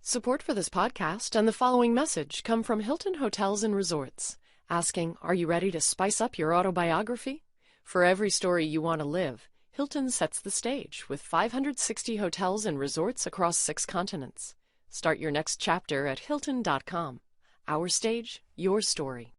Support for this podcast and the following message come from Hilton Hotels and Resorts, asking, are you ready to spice up your autobiography? For every story you want to live, Hilton sets the stage with 560 hotels and resorts across 6 continents. Start your next chapter at Hilton.com. Our stage, your story.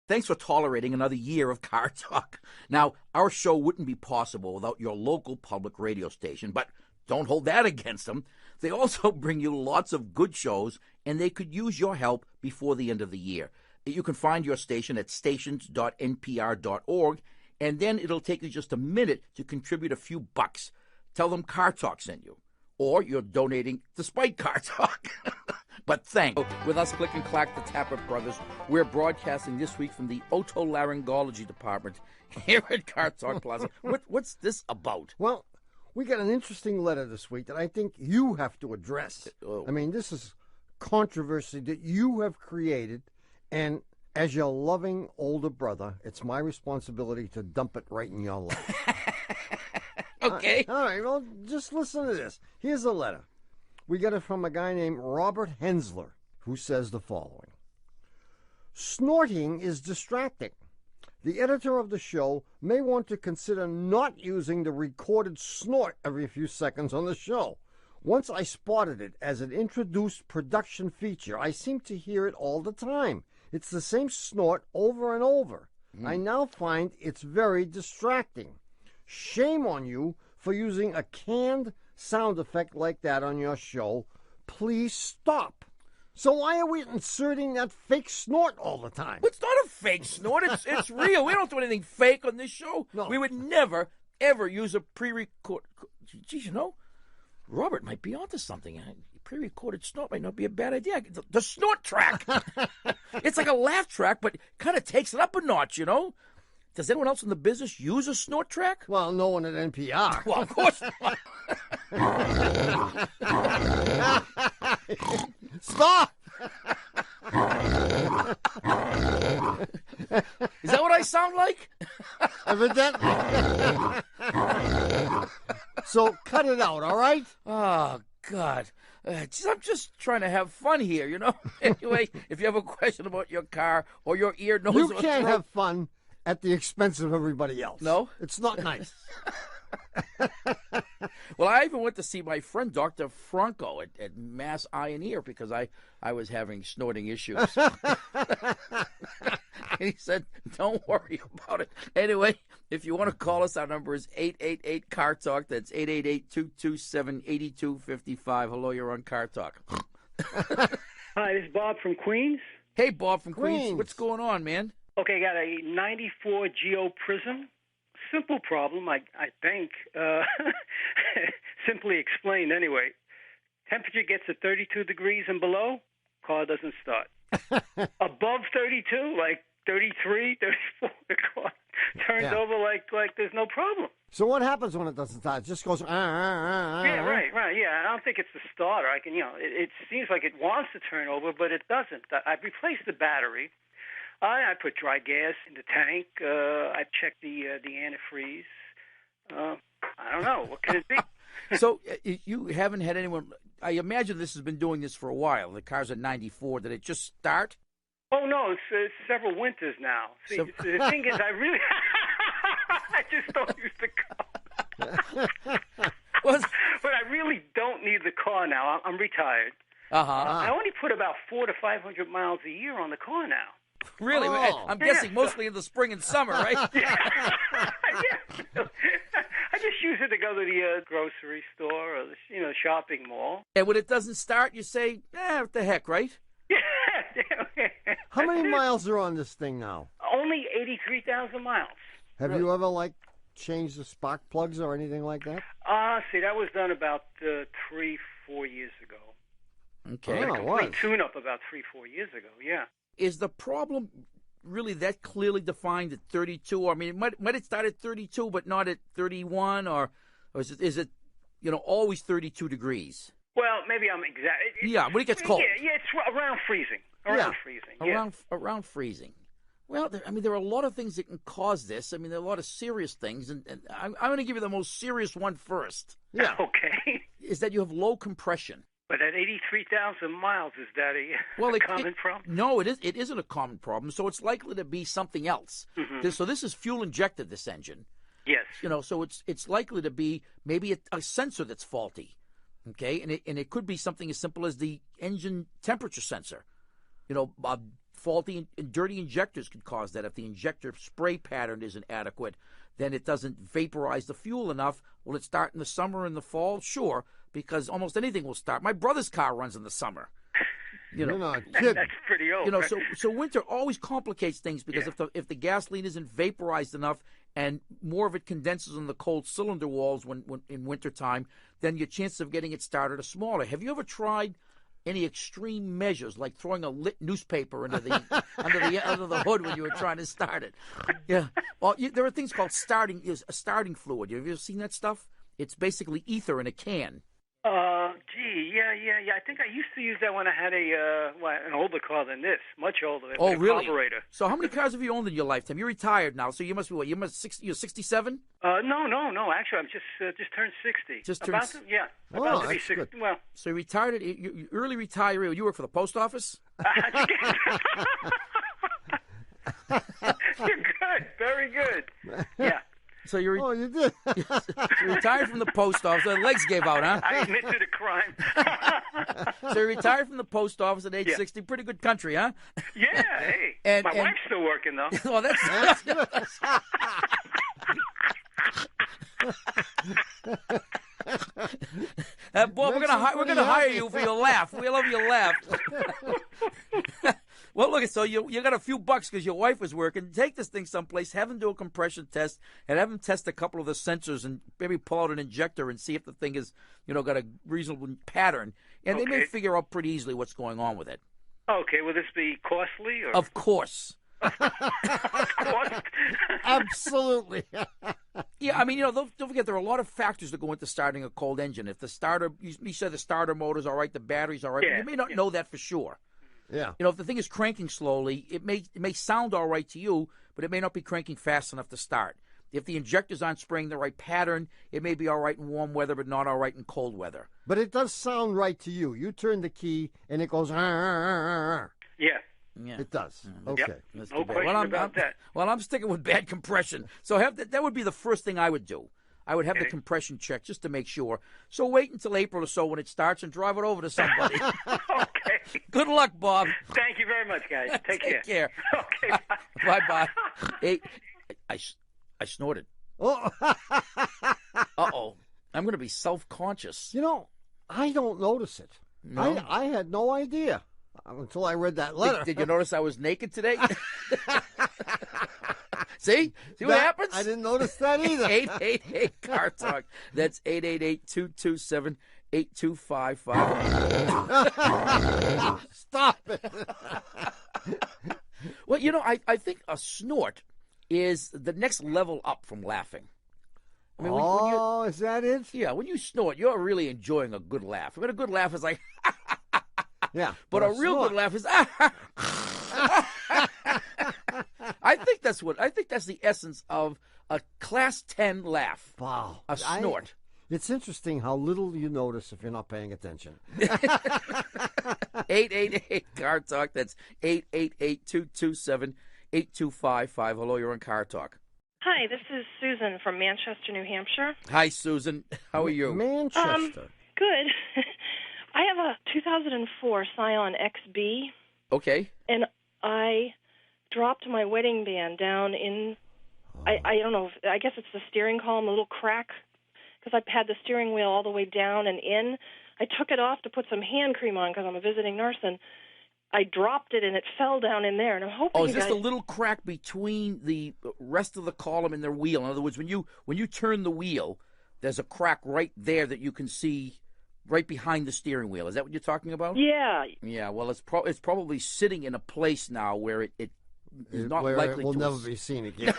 Thanks for tolerating another year of car talk. Now, our show wouldn't be possible without your local public radio station, but don't hold that against them. They also bring you lots of good shows, and they could use your help before the end of the year. You can find your station at stations.npr.org, and then it'll take you just a minute to contribute a few bucks. Tell them Car Talk sent you. Or you're donating despite Car Talk. But thanks. With us, Click and Clack, the Tappert Brothers, we're broadcasting this week from the otolaryngology department here at Car Talk Plaza. What's this about? Well, we got an interesting letter this week that I think you have to address. I mean, this is controversy that you have created, and as your loving older brother, it's my responsibility to dump it right in your lap. Okay. All right, well, just listen to this. Here's a letter. We got it from a guy named Robert Hensler, who says the following. Snorting is distracting. The editor of the show may want to consider not using the recorded snort every few seconds on the show. Once I spotted it as an introduced production feature, I seem to hear it all the time. It's the same snort over and over. I now find it's very distracting. Shame on you for using a canned sound effect like that on your show. Please stop. So why are we inserting that fake snort all the time? It's not a fake snort. It's real. We don't do anything fake on this show. No. We would never, ever use a pre-record. Geez, you know, Robert might be onto something. Pre-recorded snort might not be a bad idea. The snort track. It's like a laugh track, but kind of takes it up a notch, you know? Does anyone else in the business use a snort track? Well, no one at NPR. Well, of course not. Stop! Is that what I sound like? Evidently. So cut it out, all right? Oh, God. Geez, I'm just trying to have fun here, you know? Anyway, if you have a question about your car or your ear knows You can't have fun at the expense of everybody else. No? It's not nice. Well, I even went to see my friend Dr. Franco at Mass Eye and Ear because I was having snorting issues. And he said, don't worry about it. Anyway, if you want to call us, our number is 888-CAR-TALK. That's 888-227-8255. Hello, you're on Car Talk. Hi, this is Bob from Queens. Hey, Bob from Queens. What's going on, man? Okay, got a 94 Geo Prism. Simple problem, I think. Simply explained anyway. Temperature gets to 32 degrees and below, car doesn't start. Above 32, like 33, 34, the car turns over like there's no problem. So what happens when it doesn't start? It just goes, Yeah, right. Yeah, I don't think it's the starter. It seems like it wants to turn over, but it doesn't. I've replaced the battery. I put dry gas in the tank. I checked the antifreeze. I don't know. What can it be? So you haven't had anyone. I imagine this has been doing this for a while. The car's at 94. Did it just start? Oh no, it's several winters now. See, the thing is, I really, I just don't use the car. But I really don't need the car now. I'm retired. I only put about 400 to 500 miles a year on the car now. Really? Oh. I'm guessing mostly in the spring and summer, right? Yeah. I just use it to go to the grocery store or the shopping mall. And when it doesn't start, you say, what the heck, right? Yeah. How many miles are on this thing now? Only 83,000 miles. Have you ever, changed the spark plugs or anything like that? See, that was done about 3-4 years ago. Okay. Oh, it was. Tune-up about 3-4 years ago, yeah. Is the problem really that clearly defined at 32? I mean, might it start at 32 but not at 31, or is it always 32 degrees? Well, maybe I'm exact. Yeah, when it gets cold. Yeah, it's around freezing. Around freezing. Well, there are a lot of things that can cause this. There are a lot of serious things, and I'm going to give you the most serious one first. Yeah. Okay. Is that you have low compression. But at 83,000 miles, is that a common problem? No, it isn't a common problem. So it's likely to be something else. Mm-hmm. So this is fuel injected, this engine. Yes. So it's likely to be maybe a sensor that's faulty. Okay, and it could be something as simple as the engine temperature sensor. Faulty and dirty injectors could cause that. If the injector spray pattern isn't adequate, then it doesn't vaporize the fuel enough. Will it start in the summer and the fall? Sure, because almost anything will start. My brother's car runs in the summer. You're not kidding. That's pretty old. Right? So winter always complicates things because if the gasoline isn't vaporized enough and more of it condenses on the cold cylinder walls when in wintertime, then your chances of getting it started are smaller. Have you ever tried any extreme measures, like throwing a lit newspaper under the under the hood when you were trying to start it? Yeah. Well, there are things called starting fluid. Have you ever seen that stuff? It's basically ether in a can. Yeah. I think I used to use that when I had an older car than this, much older. Oh, really? Carburetor. So how many cars have you owned in your lifetime? You're retired now, so you must be what? You're 67? No. Actually, I'm just turned 60. Just turned. About to be 60. Good. Well, so you retired. You early retiree. You work for the post office? You're good. Very good. Yeah. So you did. You retired from the post office. The legs gave out, huh? I admitted a crime. So you retired from the post office at age 60. Pretty good country, huh? Yeah. Hey. My wife's still working though. Well, that's. Boy, we're gonna hire you for your laugh. We love your laugh. Well, look, so you got a few bucks because your wife was working. Take this thing someplace, have them do a compression test, and have them test a couple of the sensors and maybe pull out an injector and see if the thing is, got a reasonable pattern. And they may figure out pretty easily what's going on with it. Okay, will this be costly? Or? Of course. Absolutely. Yeah, I mean, don't forget there are a lot of factors that go into starting a cold engine. If the starter, you said the starter motor's all right, the battery's all right, but you may not know that for sure. Yeah. If the thing is cranking slowly, it may sound all right to you, but it may not be cranking fast enough to start. If the injectors aren't spraying the right pattern, it may be all right in warm weather, but not all right in cold weather. But it does sound right to you. You turn the key, and it goes. Yeah. It does. Yeah. Okay. Yep. No question about that. Well, I'm sticking with bad compression. So that would be the first thing I would do. I would have the compression checked just to make sure. So wait until April or so when it starts and drive it over to somebody. Okay. Good luck, Bob. Thank you very much, guys. Take care. Okay. Bye. Hey, I snorted. Oh. Uh-oh. I'm going to be self-conscious. I don't notice it. No? I had no idea until I read that letter. Did you notice I was naked today? See what happens? I didn't notice that either. 888 Car Talk. That's 888-227-8255. Stop it. Well, I think a snort is the next level up from laughing. I mean, when is that it? Yeah, when you snort, you're really enjoying a good laugh. I mean, a good laugh is like, yeah, but a real good laugh is, I think that's the essence of a class 10 laugh. Wow. A snort. It's interesting how little you notice if you're not paying attention. 888 Car Talk. That's 888-227-8255. Hello, you're on Car Talk. Hi, this is Susan from Manchester, New Hampshire. Hi, Susan. How are you? Manchester. Good. I have a 2004 Scion XB. Okay. And I dropped my wedding band down in, I don't know, I guess it's the steering column, a little crack, because I had the steering wheel all the way down and in. I took it off to put some hand cream on because I'm a visiting nurse, and I dropped it, and it fell down in there. And I'm hoping. Oh, is this a little crack between the rest of the column and the wheel? In other words, when you turn the wheel, there's a crack right there that you can see right behind the steering wheel. Is that what you're talking about? Yeah. Yeah. Well, it's probably sitting in a place now where it is not likely it will to never be seen again.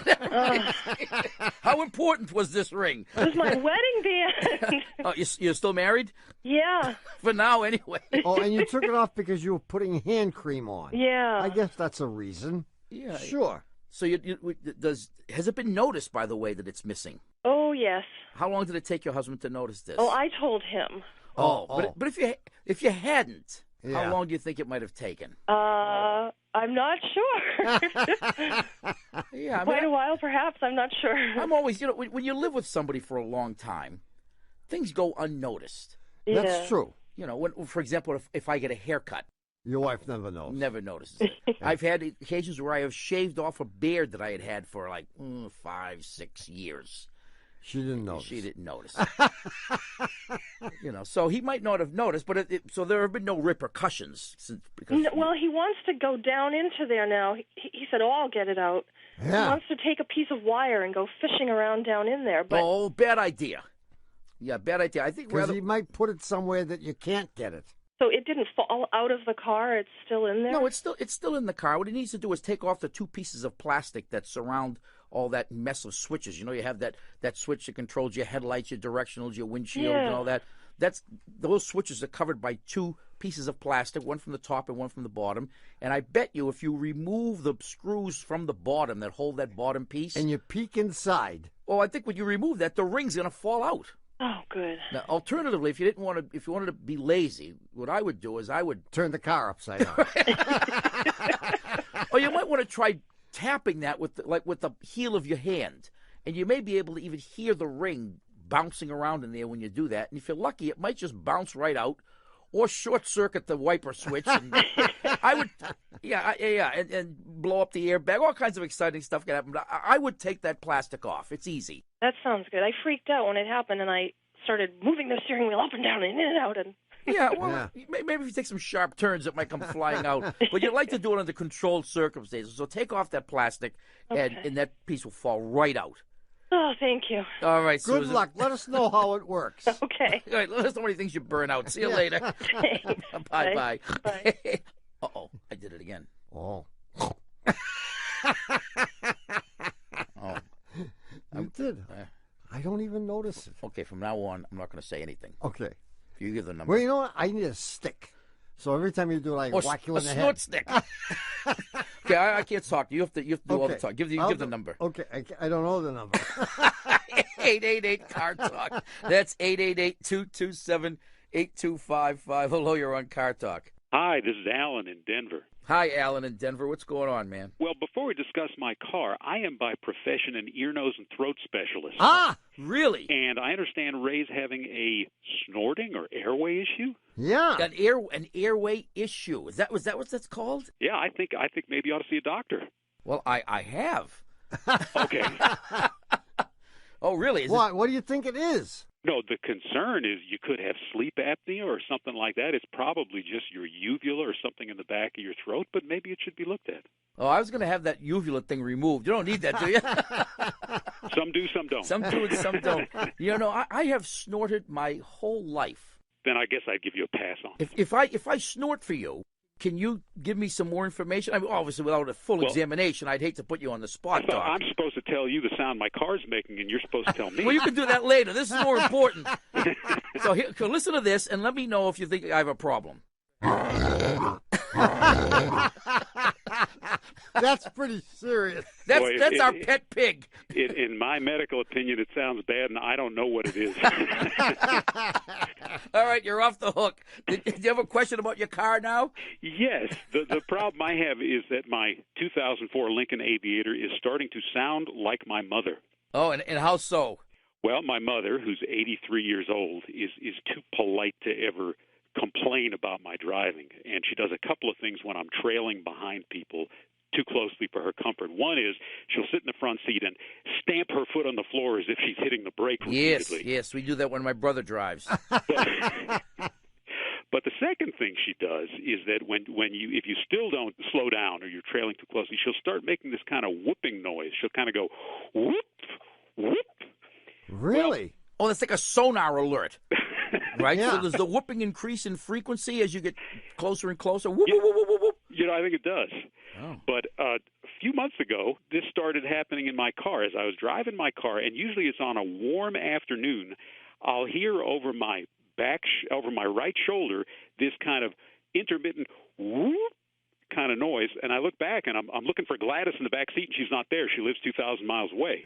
How important was this ring? It was my wedding band. Oh, you're still married? Yeah. For now, anyway. Oh, and you took it off because you were putting hand cream on. Yeah. I guess that's a reason. Yeah. Sure. So has it been noticed, by the way, that it's missing? Oh, yes. How long did it take your husband to notice this? Oh, I told him. But if you hadn't, Yeah. how long do you think it might have taken? I'm not sure. Yeah, Quite a while, perhaps. I'm not sure. I'm always, when you live with somebody for a long time, things go unnoticed. Yeah. That's true. For example, if I get a haircut, Your wife never knows. never notices it. I've had occasions where I have shaved off a beard that I had for like 5-6 years. She didn't notice. She didn't notice. So he might not have noticed, but so there have been no repercussions because. Well, he wants to go down into there now. He said, "Oh, I'll get it out." Yeah. He wants to take a piece of wire and go fishing around down in there. But Oh, bad idea. Yeah, bad idea. I think Because he might put it somewhere that you can't get it. so it didn't fall out of the car. It's still in there. No, it's still in the car. What he needs to do is take off the 2 pieces of plastic that surround all that mess of switches. You have that switch that controls your headlights, your directionals, your windshield, and all that. Those switches are covered by 2 pieces of plastic, one from the top and one from the bottom. And I bet you if you remove the screws from the bottom that hold that bottom piece, And you peek inside. I think when you remove that, the ring's going to fall out. Oh, good. Now, alternatively, if you wanted to be lazy, what I would do is I would Turn the car upside down. or you might want to try tapping that with the heel of your hand, and you may be able to even hear the ring bouncing around in there when you do that. And if you're lucky, it might just bounce right out, or short circuit the wiper switch. And I would, and blow up the airbag. All kinds of exciting stuff can happen. But I would take that plastic off. It's easy. That sounds good. I freaked out when it happened, and I started moving the steering wheel up and down and in and out. And Yeah, well, maybe if you take some sharp turns, it might come flying out. But you'd like to do it under controlled circumstances. So take off that plastic, and that piece will fall right out. Oh, thank you. All right, Good Susan. luck. Let us know how it works. Okay. All right, let us know any things you burn out. See you later. Bye-bye. Bye. Uh-oh, I did it again. Oh. You did. I don't even notice it. Okay, from now on, I'm not going to say anything. Okay. You give the number. Well, you know what? I need a stick. So every time you do it, I whack you in the snort head. stick. Okay, I can't talk. You have to do all the talk. Give the number. Okay, I don't know the number. 888 Talk. That's 888-227-8255. Hello, you're on Car Talk. Hi, this is Alan in Denver. Hi, Alan in Denver. What's going on, man? Well, before we discuss my car, I am by profession an ear, nose, and throat specialist. Ah, really? And I understand Ray's having a snorting or airway issue. Yeah. An airway issue. Is that what that's called? Yeah, I think maybe you ought to see a doctor. Well, I have. Okay. Oh, really? What do you think it is? No, the concern is you could have sleep apnea or something like that. It's probably just your uvula or something in the back of your throat, but maybe it should be looked at. Oh, I was going to have that uvula thing removed. You don't need that, do you? Some do, some don't. Some do and some don't. I have snorted my whole life. Then I guess I'd give you a pass on it. If I snort for you, can you give me some more information? I mean, obviously, without a full examination, I'd hate to put you on the spot, Doc. I'm supposed to tell you the sound my car's making, and you're supposed to tell me. Well, you can do that later. This is more important. So listen to this, and let me know if you think I have a problem. That's pretty serious. That's our pet pig. In my medical opinion, it sounds bad, and I don't know what it is. All right, you're off the hook. Did you have a question about your car now? Yes. The problem I have is that my 2004 Lincoln Aviator is starting to sound like my mother. Oh, and how so? Well, my mother, who's 83 years old, is too polite to ever complain about my driving. And she does a couple of things when I'm trailing behind people too closely for her comfort. One is she'll sit in the front seat and stamp her foot on the floor as if she's hitting the brake repeatedly. Yes, we do that when my brother drives. But the second thing she does is that if you still don't slow down or you're trailing too closely, she'll start making this kind of whooping noise. She'll kind of go whoop, whoop. Really? Oh, that's like a sonar alert. Right? Yeah. So does the whooping increase in frequency as you get closer and closer? Whoop, whoop, whoop, whoop, whoop. I think it does. Oh. But a few months ago, this started happening in my car. As I was driving my car, and usually it's on a warm afternoon, I'll hear over my over my right shoulder, this kind of intermittent whoop, kind of noise, and I look back, and I'm looking for Gladys in the back seat, and she's not there. She lives 2,000 miles away.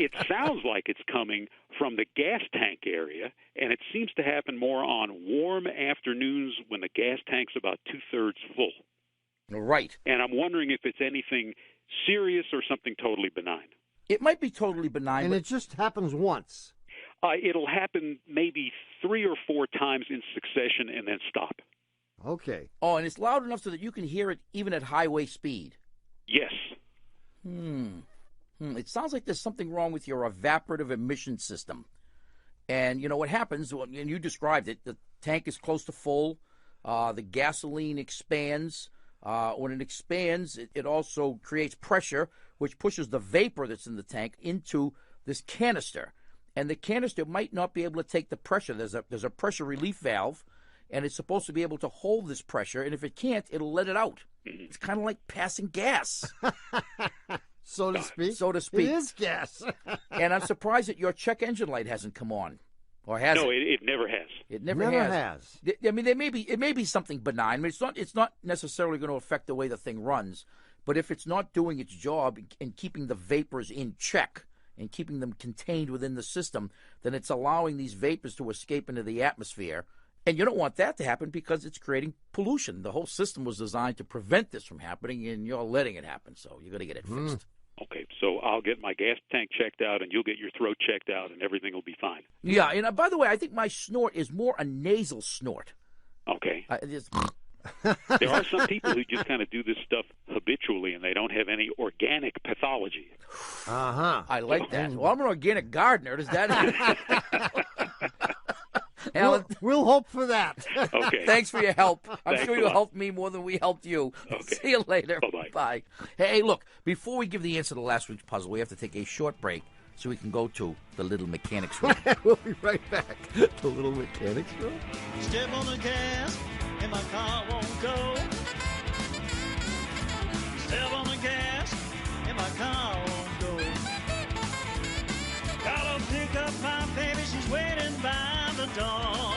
It sounds like it's coming from the gas tank area, and it seems to happen more on warm afternoons when the gas tank's about two-thirds full. Right. And I'm wondering if it's anything serious or something totally benign. It might be totally benign. And it just happens once. It'll happen maybe 3 or 4 times in succession and then stop. Okay. Oh, and it's loud enough so that you can hear it even at highway speed. Yes. It sounds like there's something wrong with your evaporative emission system. And you know what happens, and you described it, the tank is close to full, the gasoline expands. When it expands, it also creates pressure, which pushes the vapor that's in the tank into this canister. And the canister might not be able to take the pressure. There's a pressure relief valve, and it's supposed to be able to hold this pressure, and if it can't, it'll let it out. It's kind of like passing gas. So to speak. So to speak. It is gas. And I'm surprised that your check engine light hasn't come on. Or has No, it? it never has. It never has. I mean, it may be something benign. I mean, it's not necessarily going to affect the way the thing runs, but if it's not doing its job and keeping the vapors in check and keeping them contained within the system, then it's allowing these vapors to escape into the atmosphere. And you don't want that to happen because it's creating pollution. The whole system was designed to prevent this from happening, and you're letting it happen, so you got to get it fixed. Okay, so I'll get my gas tank checked out, and you'll get your throat checked out, and everything will be fine. Yeah, and by the way, I think my snort is more a nasal snort. Okay. Just... There are some people who just kind of do this stuff habitually, and they don't have any organic pathology. I like that. Well, I'm an organic gardener. Does that... Alan, we'll hope for that. Okay. Thanks for your help. I'm Thanks sure you helped me more than we helped you. Okay. See you later. Bye-bye. Bye. Hey, look, before we give the answer to last week's puzzle, we have to take a short break so we can go to the Little Mechanic's Room. We'll be right back. The Little Mechanic's Room. Step on the gas and my car won't go. Step on the gas and my car won't go. Gotta pick up my baby, she's waiting by the door.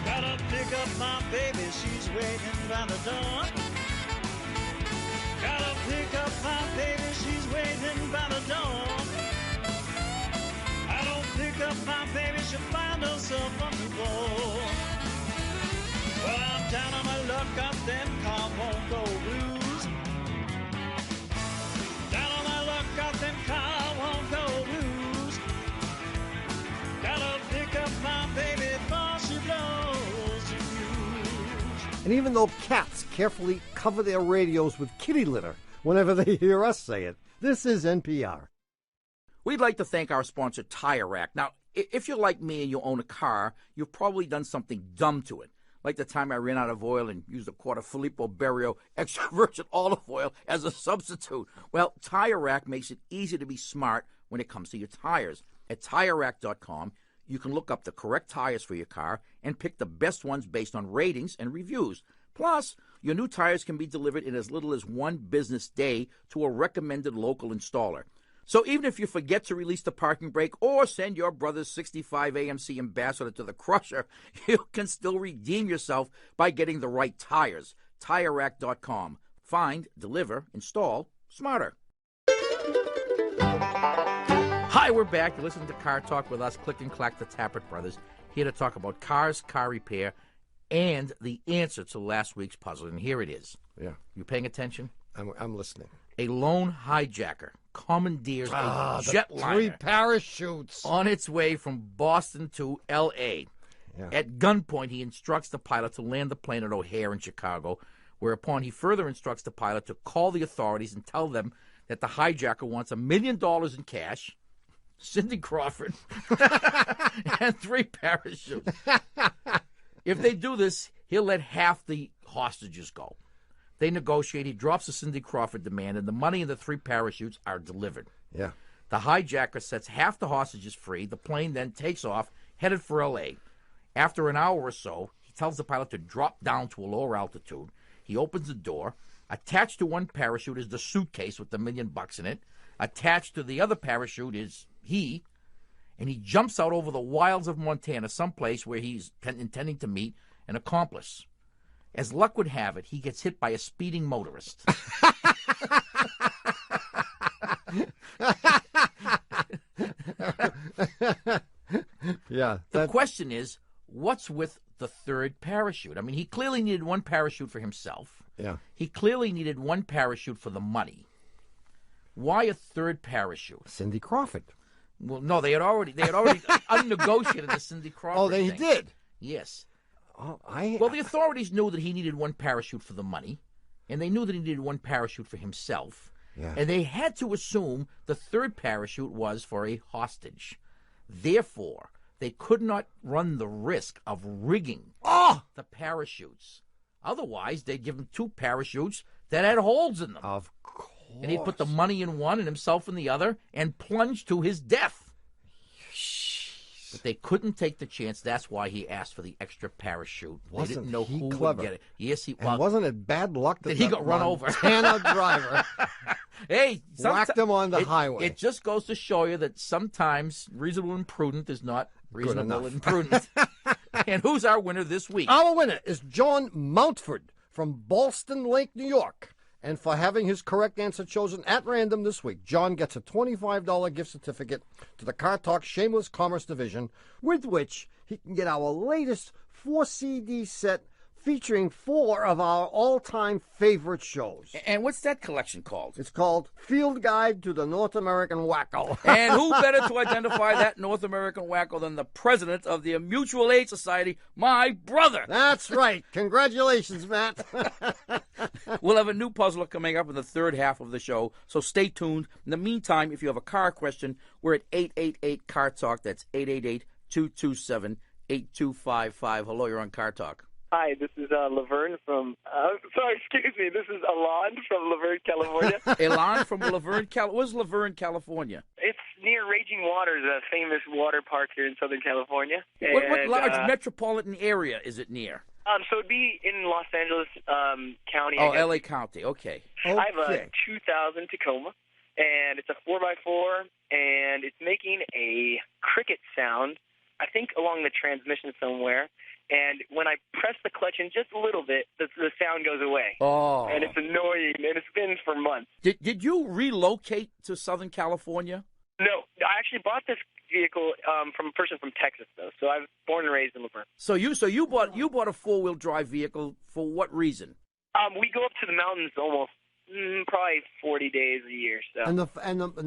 Gotta pick up my baby, she's waiting by the door. Gotta pick up my baby, she's waiting by the door. I don't pick up my baby, she'll find herself on the road. Well, I'm down on my luck, up them car won't go blues. Down on my luck, up them car won't go blues. Gotta pick up my baby before she blows the fuse. And even though cats carefully cover their radios with kitty litter whenever they hear us say it, this is NPR. We'd like to thank our sponsor, Tire Rack. Now, if you're like me and you own a car, you've probably done something dumb to it. Like the time I ran out of oil and used a quart of Filippo Berio extra virgin olive oil as a substitute. Well, Tire Rack makes it easy to be smart when it comes to your tires. At TireRack.com, you can look up the correct tires for your car and pick the best ones based on ratings and reviews. Plus, your new tires can be delivered in as little as 1 business day to a recommended local installer. So even if you forget to release the parking brake or send your brother's 65 AMC Ambassador to the crusher, you can still redeem yourself by getting the right tires. TireRack.com. Find, deliver, install smarter. Hi, we're back. You're listening to Car Talk with us, Click and Clack, the Tappert brothers, here to talk about cars, car repair, and the answer to last week's puzzle. And here it is. Yeah. You paying attention? I'm listening. A lone hijacker commandeers a jetliner 3 parachutes on its way from Boston to L.A. Yeah. At gunpoint, he instructs the pilot to land the plane at O'Hare in Chicago, whereupon he further instructs the pilot to call the authorities and tell them that the hijacker wants $1 million in cash, Cindy Crawford, and 3 parachutes. If they do this, he'll let half the hostages go. They negotiate. He drops the Cindy Crawford demand, and the money and the 3 parachutes are delivered. Yeah. The hijacker sets half the hostages free. The plane then takes off, headed for L.A. After an hour or so, he tells the pilot to drop down to a lower altitude. He opens the door. Attached to one parachute is the suitcase with the $1 million in it. Attached to the other parachute is he, and he jumps out over the wilds of Montana, someplace where he's intending to meet an accomplice. As luck would have it, he gets hit by a speeding motorist. Yeah. The question is, what's with the third parachute? I mean, he clearly needed one parachute for himself. Yeah. He clearly needed one parachute for the money. Why a third parachute? Cindy Crawford. Well, no, they had already unnegotiated the Cindy Crawford Oh, they thing. did? Yes. Oh, Well, the authorities knew that he needed one parachute for the money, and they knew that he needed one parachute for himself. Yeah. And they had to assume the third parachute was for a hostage. Therefore, they could not run the risk of rigging the parachutes. Otherwise, they'd give him two parachutes that had holes in them. Of course. And he'd put the money in one and himself in the other and plunge to his death. But they couldn't take the chance. That's why he asked for the extra parachute. They didn't know who would get it. Yes, he And wasn't it bad luck that he got run over? Montana driver Hey, whacked him on the highway. It just goes to show you that sometimes reasonable and prudent is not reasonable and prudent. And who's our winner this week? Our winner is John Mountford from Ballston Lake, New York. And for having his correct answer chosen at random this week, John gets a $25 gift certificate to the Car Talk Shameless Commerce Division, with which he can get our latest 4-CD set featuring 4 of our all-time favorite shows. And what's that collection called? It's called Field Guide to the North American Wacko. And who better to identify that North American wacko than the president of the Mutual Aid Society, my brother? That's right. Congratulations, Matt. We'll have a new puzzler coming up in the third half of the show, so stay tuned. In the meantime, if you have a car question, we're at 888-CAR-TALK. That's 888-227-8255. Hello, you're on Car Talk. Hi, this is Laverne from, this is Alon from Laverne, California. Elan from Laverne, California. Where's Laverne, California? It's near Raging Waters, a famous water park here in Southern California. What And, large metropolitan area is it near? So it'd be in Los Angeles County. Oh, L.A. County, okay. I have a 2000 Tacoma, and it's a 4x4, and it's making a cricket sound, I think along the transmission somewhere. And when I press the clutch in just a little bit, the sound goes away. Oh. And it's annoying, and it's been for months. Did you relocate to Southern California? No, I actually bought this vehicle from a person from Texas, though. So I was born and raised in Laverne. So you bought a 4-wheel drive vehicle for what reason? We go up to the mountains almost probably 40 days a year. So. And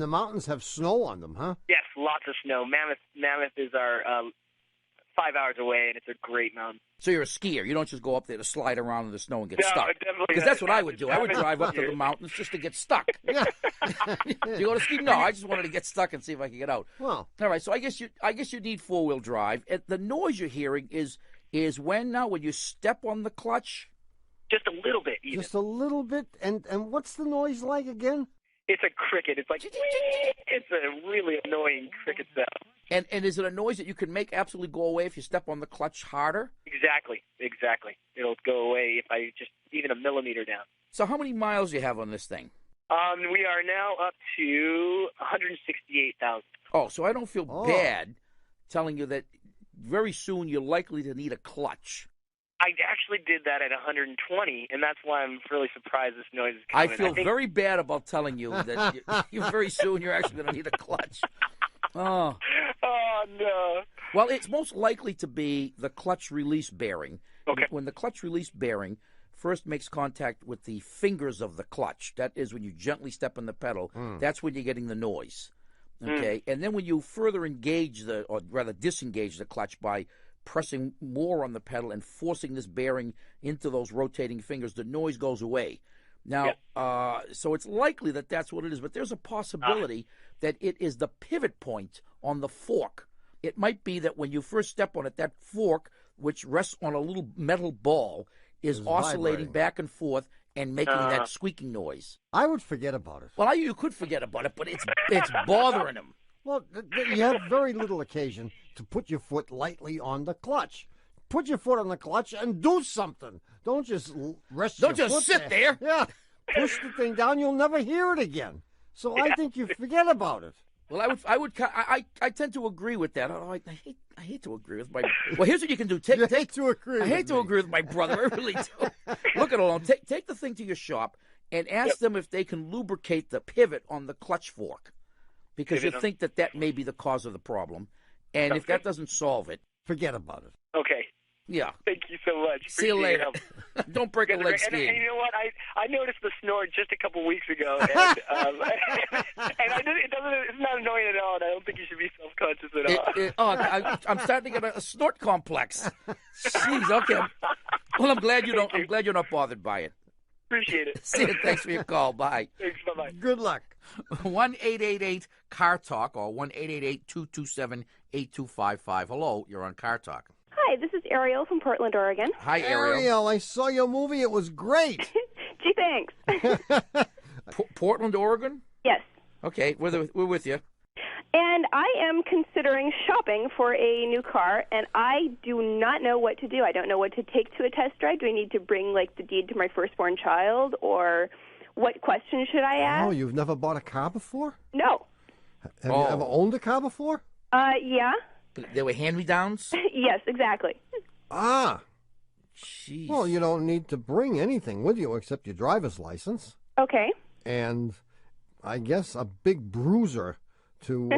the mountains have snow on them, huh? Yes, lots of snow. Mammoth is our 5 hours away, and it's a great mountain. So you're a skier. You don't just go up there to slide around in the snow and get stuck. Definitely. Because that's what I would do. I would drive up to the mountains just to get stuck. Yeah. You go to ski? No, I just wanted to get stuck and see if I could get out. Well, all right. So I guess you need 4-wheel drive. And the noise you're hearing is when you step on the clutch. Just a little bit. Even. Just a little bit. And what's the noise like again? It's a cricket. It's like it's a really annoying cricket sound. And is it a noise that you can make absolutely go away if you step on the clutch harder? Exactly. It'll go away if I just even a millimeter down. So how many miles do you have on this thing? We are now up to 168,000. Oh, so I don't feel bad telling you that very soon you're likely to need a clutch. I actually did that at 120, and that's why I'm really surprised this noise is coming. I feel very bad about telling you that you very soon you're actually going to need a clutch. Oh. Oh, no. Well, it's most likely to be the clutch release bearing. Okay. When the clutch release bearing first makes contact with the fingers of the clutch, that is when you gently step on the pedal, that's when you're getting the noise. Okay? And then when you further engage or rather disengage the clutch by pressing more on the pedal and forcing this bearing into those rotating fingers, the noise goes away. Now, so it's likely that that's what it is, but there's a possibility that it is the pivot point on the fork. It might be that when you first step on it, that fork, which rests on a little metal ball, is oscillating back and forth and making that squeaking noise. I would forget about it. Well, you could forget about it, but it's bothering him. Well, you have very little occasion to put your foot lightly on the clutch. Put your foot on the clutch and do something. Don't just rest your foot. Don't just sit there. Yeah. Push the thing down. You'll never hear it again. So I think you forget about it. Well, I tend to agree with that. Oh, I hate to agree with my. Well, here's what you can do. I hate to agree with my brother. I really do. Look at it. Take the thing to your shop and ask them if they can lubricate the pivot on the clutch fork, because you think that may be the cause of the problem. And if that doesn't solve it, forget about it. Okay. Yeah. Thank you so much. See you later. Don't break a leg skiing. And you know what? I noticed the snort just a couple weeks ago, and it's not annoying at all. And I don't think you should be self-conscious at all. I'm starting to get a snort complex. Jeez. Okay. Well, I'm glad you're not bothered by it. Appreciate it. See you. Thanks for your call. Bye. Thanks. Bye-bye. Good luck. 1-888-CAR-TALK or 1-888-227-8255. Hello, you're on Car Talk. Hi, this is Ariel from Portland, Oregon. Hi, Ariel. Ariel, I saw your movie. It was great. Gee, thanks. Portland, Oregon? Yes. Okay, we're with you. And I am considering shopping for a new car, and I do not know what to do. I don't know what to take to a test drive. Do I need to bring, the deed to my firstborn child, or what questions should I ask? Oh, you've never bought a car before? No. Have you ever owned a car before? Yeah. They were hand-me-downs? Yes, exactly. Ah. Jeez. Well, you don't need to bring anything with you except your driver's license. Okay. And I guess a big bruiser to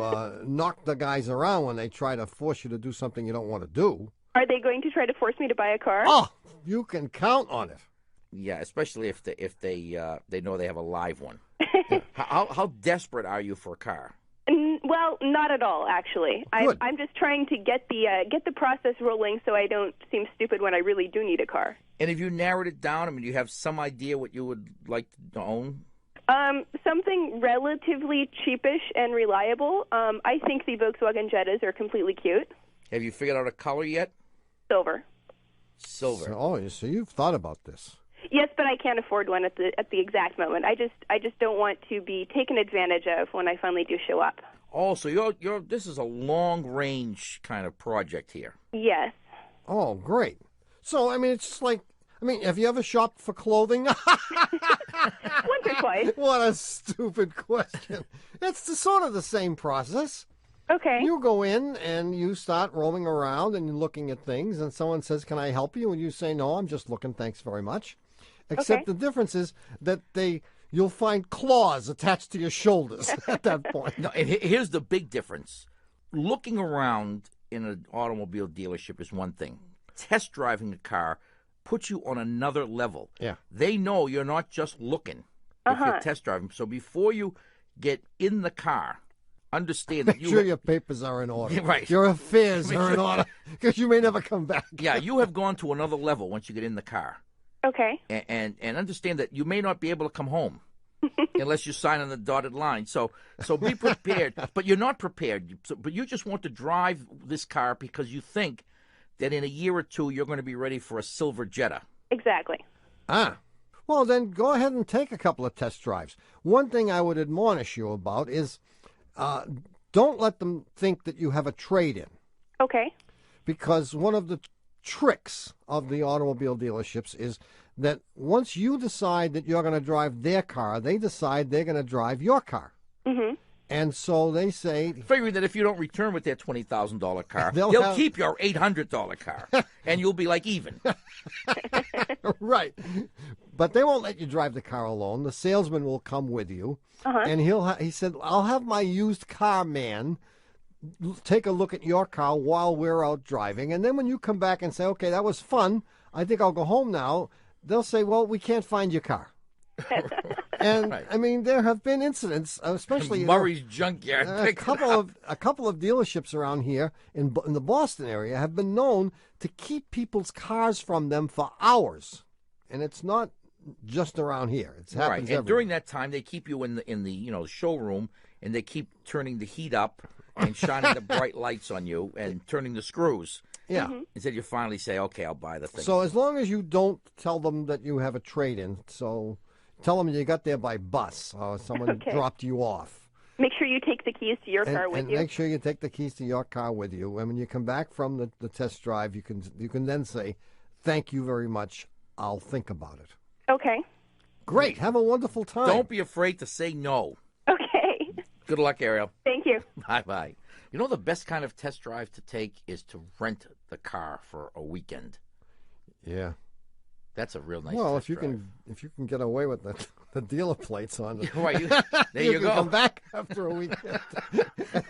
knock the guys around when they try to force you to do something you don't want to do. Are they going to try to force me to buy a car? Oh, you can count on it. Yeah, especially if they know they have a live one. How desperate are you for a car? Well, not at all, actually. I'm just trying to get the process rolling so I don't seem stupid when I really do need a car. And have you narrowed it down? I mean, do you have some idea what you would like to own? Something relatively cheapish and reliable. I think the Volkswagen Jettas are completely cute. Have you figured out a color yet? Silver. Silver. So you've thought about this. Yes, but I can't afford one at the exact moment. I just don't want to be taken advantage of when I finally do show up. Oh, so this is a long-range kind of project here. Yes. Oh, great. So, I mean, it's just have you ever shopped for clothing? Once or twice. What a stupid question. It's sort of the same process. Okay. You go in and you start roaming around and you're looking at things, and someone says, "Can I help you?" And you say, "No, I'm just looking, thanks very much." Except the difference is that you'll find claws attached to your shoulders at that point. No, and here's the big difference. Looking around in an automobile dealership is one thing. Test driving a car puts you on another level. Yeah. They know you're not just looking if you're test driving. So before you get in the car, understand that Make sure your papers are in order. Right. Your affairs are in order, because you may never come back. Yeah, you have gone to another level once you get in the car. Okay. And understand that you may not be able to come home unless you sign on the dotted line. So be prepared. But you're not prepared. But you just want to drive this car because you think that in a year or two you're going to be ready for a silver Jetta. Exactly. Ah. Well, then go ahead and take a couple of test drives. One thing I would admonish you about is don't let them think that you have a trade-in. Okay. Because one of the tricks of the automobile dealerships is that once you decide that you're going to drive their car, they decide they're going to drive your car. Mm-hmm. And so they say... Figuring that if you don't return with their $20,000 car, they'll keep your $800 car, and you'll be like even. Right. But they won't let you drive the car alone. The salesman will come with you, and he said, "I'll have my used car man take a look at your car while we're out driving, and then when you come back and say, okay, that was fun, I think I'll go home now," they'll say, "Well, we can't find your car." And right. I mean, there have been incidents, especially Murray's junkyard. A couple of dealerships around here in the Boston area have been known to keep people's cars from them for hours, and it's not just around here. It happens everywhere. And during that time, they keep you in the showroom, and they keep turning the heat up and shining the bright lights on you and turning the screws. Yeah. Until you finally say, okay, I'll buy the thing. So as long as you don't tell them that you have a trade-in, so tell them you got there by bus or someone dropped you off. Make sure you take the keys to your car with you. And make sure you take the keys to your car with you. And when you come back from the test drive, you can then say, "Thank you very much. I'll think about it." Okay. Great. Have a wonderful time. Don't be afraid to say no. Okay. Good luck, Ariel. Thank you. Bye-bye. You know, the best kind of test drive to take is to rent the car for a weekend. Yeah. That's a real nice Well, test drive. if you can get away with the dealer plates on it. Right, there you go. Come back after a weekend.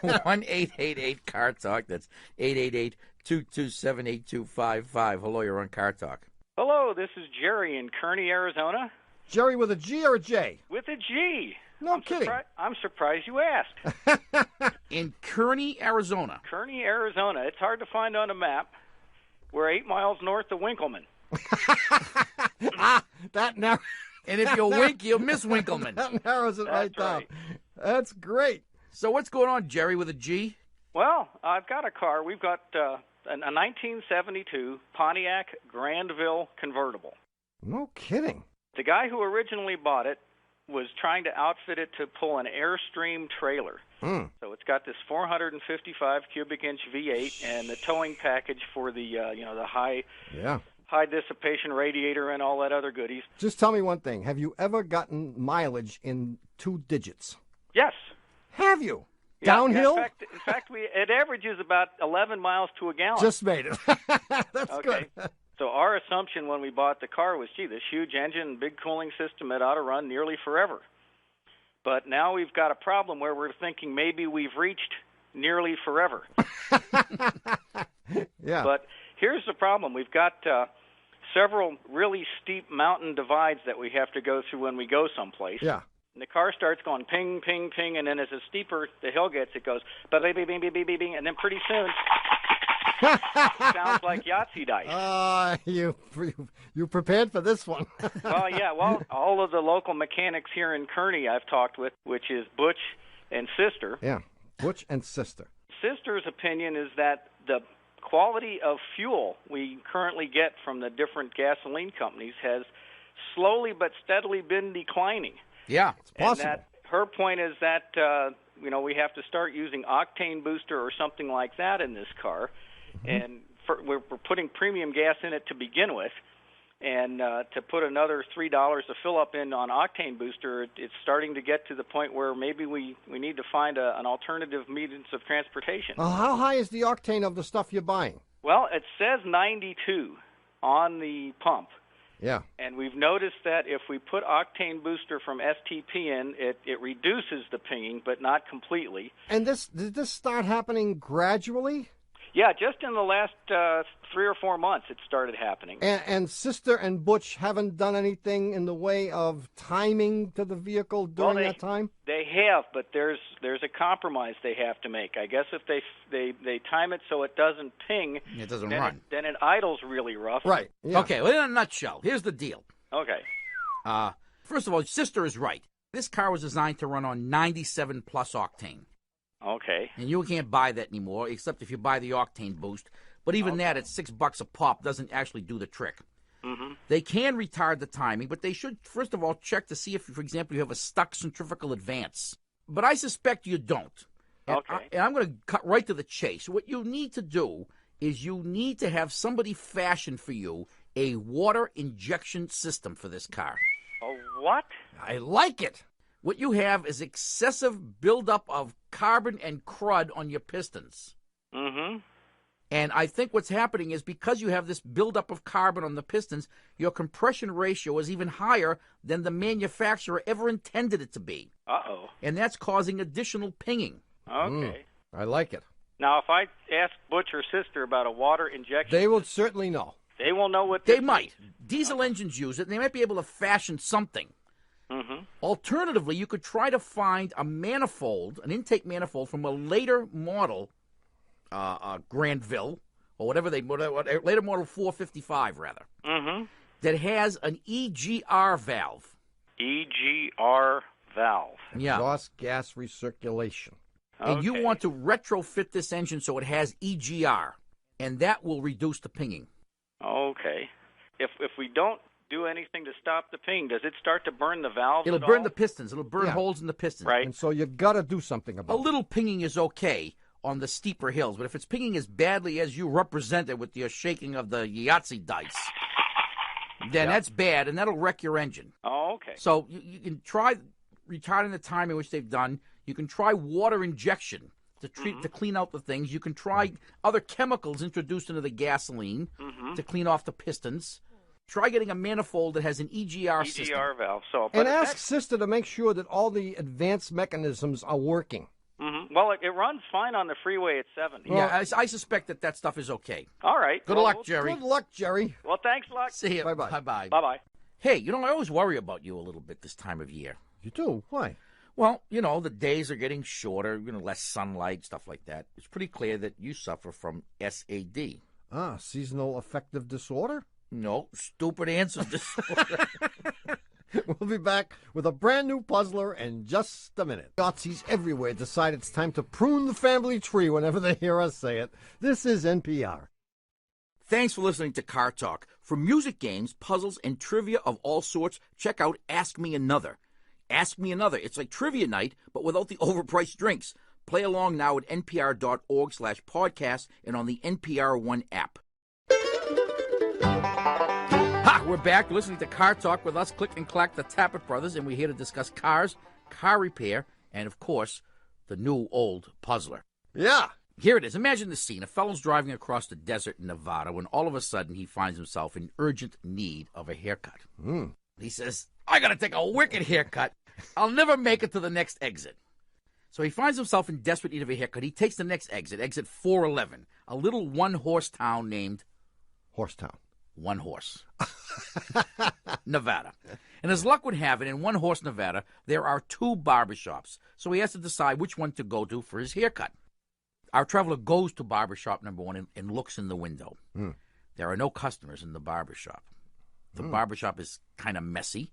1-888 Talk. That's 888-227-8255. Hello, you're on Car Talk. Hello, this is Jerry in Kearney, Arizona. Jerry with a G or a J? With a G. No kidding. I'm surprised you asked. In Kearney, Arizona. Kearney, Arizona. It's hard to find on a map. We're 8 miles north of Winkleman. That narrows. And if you wink, you'll miss Winkleman. That narrows it right down. That's great. So what's going on, Jerry, with a G? Well, I've got a car. We've got a 1972 Pontiac Grandville convertible. No kidding. The guy who originally bought it was trying to outfit it to pull an Airstream trailer. So it's got this 455 cubic inch V8 and the towing package for the the high dissipation radiator and all that other goodies. Just tell me one thing. Have you ever gotten mileage in 2 digits? Yes. Have you? Yeah, Downhill? In fact, it averages about 11 miles to a gallon. Just made it. That's okay. good. So our assumption when we bought the car was, gee, this huge engine, big cooling system, it ought to run nearly forever. But now we've got a problem where we're thinking maybe we've reached nearly forever. Yeah. But here's the problem. We've got several really steep mountain divides that we have to go through when we go someplace. Yeah. And the car starts going ping, ping, ping, and then as the steeper the hill gets, it goes bing, bing, bing, bing, bing, bing, and then pretty soon it sounds like Yahtzee dice. You prepared for this one. Well, yeah. Well, all of the local mechanics here in Kearney I've talked with, which is Butch and Sister. Yeah, Butch and Sister. Sister's opinion is that the quality of fuel we currently get from the different gasoline companies has slowly but steadily been declining. Yeah, it's possible. And that her point is that we have to start using octane booster or something like that in this car, and we're putting premium gas in it to begin with, and to put another $3 to fill up in on octane booster, it's starting to get to the point where maybe we need to find an alternative means of transportation. How high is the octane of the stuff you're buying? Well, it says 92 on the pump. Yeah. And we've noticed that if we put octane booster from STP in, it reduces the pinging, but not completely. And did this start happening gradually? Yeah, just in the last 3 or 4 months it started happening. And Sister and Butch haven't done anything in the way of timing to the vehicle during that time? They have, but there's a compromise they have to make. I guess if they time it so it doesn't ping, it doesn't run. Then it idles really rough. Right. Yeah. Okay, well, in a nutshell, here's the deal. Okay. First of all, Sister is right. This car was designed to run on 97 plus octane. Okay. And you can't buy that anymore, except if you buy the octane boost. But even that, at $6 a pop, doesn't actually do the trick. Mm-hmm. They can retard the timing, but they should, first of all, check to see if, for example, you have a stuck centrifugal advance. But I suspect you don't. Okay. And I'm going to cut right to the chase. What you need to do is you need to have somebody fashion for you a water injection system for this car. A what? I like it. What you have is excessive buildup of carbon and crud on your pistons. Mm-hmm. And I think what's happening is because you have this buildup of carbon on the pistons, your compression ratio is even higher than the manufacturer ever intended it to be. Uh-oh. And that's causing additional pinging. Okay. I like it. Now, if I ask Butch or Sister about a water injection... They will certainly know. They will know what they might. Diesel engines use it, and they might be able to fashion something. Mm-hmm. Alternatively, you could try to find a manifold, an intake manifold from a later model, Grandville, or later model 455, rather, that has an EGR valve. EGR valve. Yeah. Exhaust gas recirculation. And you want to retrofit this engine so it has EGR, and that will reduce the pinging. Okay. If we don't do anything to stop the ping, does it start to burn the valve? It'll burn the pistons. It'll burn holes in the pistons. Right. And so you got to do something about it. A little pinging is okay on the steeper hills, but if it's pinging as badly as you represented with your shaking of the Yahtzee dice, then that's bad, and that'll wreck your engine. Oh, okay. So you can try retarding the time in which they've done. You can try water injection to clean out the things. You can try other chemicals introduced into the gasoline to clean off the pistons. Try getting a manifold that has an EGR system. EGR valve. So, and ask sister to make sure that all the advanced mechanisms are working. Well, it runs fine on the freeway at 70. Yeah, I suspect that stuff is okay. All right. Good luck, Jerry. Good luck, Jerry. Well, thanks a lot. See you. Bye-bye. Bye-bye. Bye-bye. Hey, I always worry about you a little bit this time of year. You do? Why? Well, the days are getting shorter, less sunlight, stuff like that. It's pretty clear that you suffer from SAD. Seasonal affective disorder? No, stupid answer disorder. We'll be back with a brand new puzzler in just a minute. Yahtzees everywhere decide it's time to prune the family tree whenever they hear us say it. This is NPR. Thanks for listening to Car Talk. For music games, puzzles, and trivia of all sorts, check out Ask Me Another. Ask Me Another. It's like trivia night, but without the overpriced drinks. Play along now at npr.org/podcast and on the NPR One app. We're back listening to Car Talk with us, Click and Clack, the Tappet Brothers, and we're here to discuss cars, car repair, and, of course, the new old puzzler. Yeah. Here it is. Imagine the scene. A fellow's driving across the desert in Nevada when all of a sudden he finds himself in urgent need of a haircut. He says, I got to take a wicked haircut. I'll never make it to the next exit. So he finds himself in desperate need of a haircut. He takes the next exit, exit 411, a little one-horse town named... Horsetown. One Horse. Nevada. And as luck would have it, in One Horse, Nevada, there are 2 barbershops. So he has to decide which one to go to for his haircut. Our traveler goes to barbershop number 1 and looks in the window. There are no customers in the barbershop. The barbershop is kind of messy.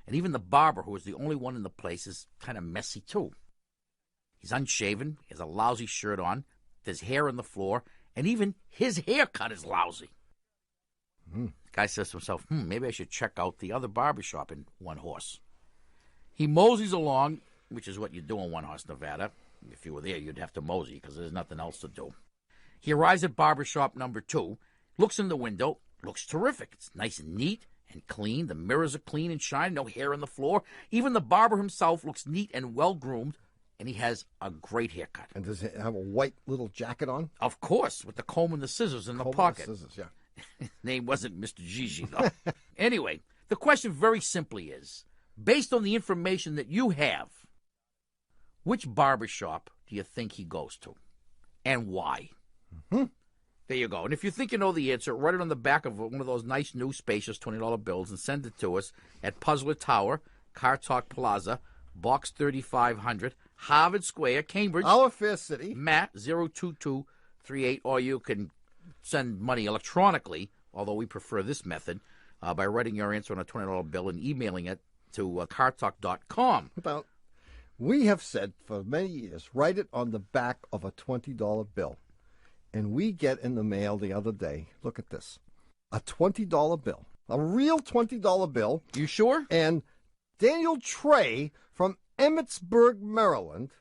And even the barber, who is the only one in the place, is kind of messy too. He's unshaven. He has a lousy shirt on. There's hair on the floor. And even his haircut is lousy. The guy says to himself, maybe I should check out the other barbershop in One Horse. He moseys along, which is what you do in One Horse, Nevada. If you were there, you'd have to mosey because there's nothing else to do. He arrives at barbershop number 2, looks in the window, looks terrific. It's nice and neat and clean. The mirrors are clean and shiny, no hair on the floor. Even the barber himself looks neat and well-groomed, and he has a great haircut. And does he have a white little jacket on? Of course, with the comb and the scissors in the pocket. And the scissors, yeah. His name wasn't Mr. Gigi, though. Anyway, the question very simply is, based on the information that you have, which barbershop do you think he goes to? And why? There you go. And if you think you know the answer, write it on the back of one of those nice, new, spacious $20 bills and send it to us at Puzzler Tower, Car Talk Plaza, Box 3500, Harvard Square, Cambridge. Our fair city. Matt, 02238, or you can send money electronically, although we prefer this method, by writing your answer on a $20 bill and emailing it to cartalk.com. We have said for many years, write it on the back of a $20 bill. And we get in the mail the other day, look at this, a $20 bill, a real $20 bill. You sure? And Daniel Trey from Emmitsburg, Maryland.